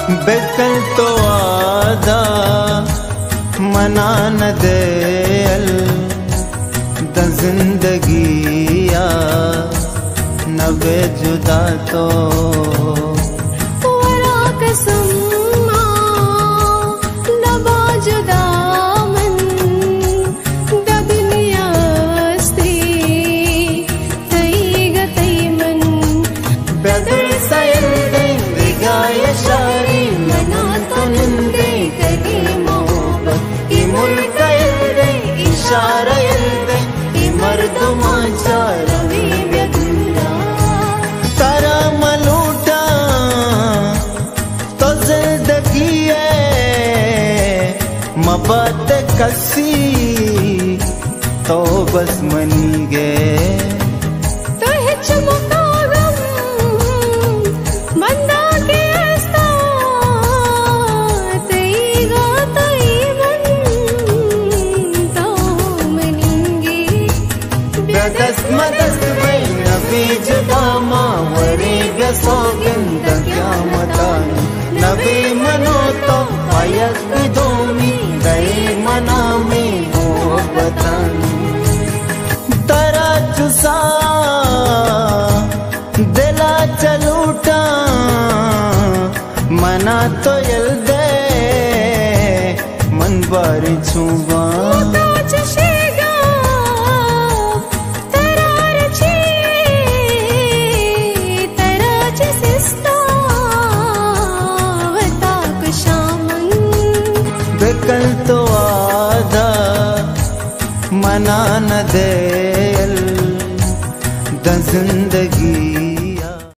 बेकल तो आदा मना न दे द जिंदगिया नबे जुदा तो तारा मलूटा तो जिंदगी मबात कसी तो बस मनी गे दस्त नबी जुदा मावरी व्यसोगिंद क्या मतान नबी मनो तो आयत विदोमी गई मना में हो बतान तरा चुसा दिला चलूटा मना तो यल दे मन बारी छुबा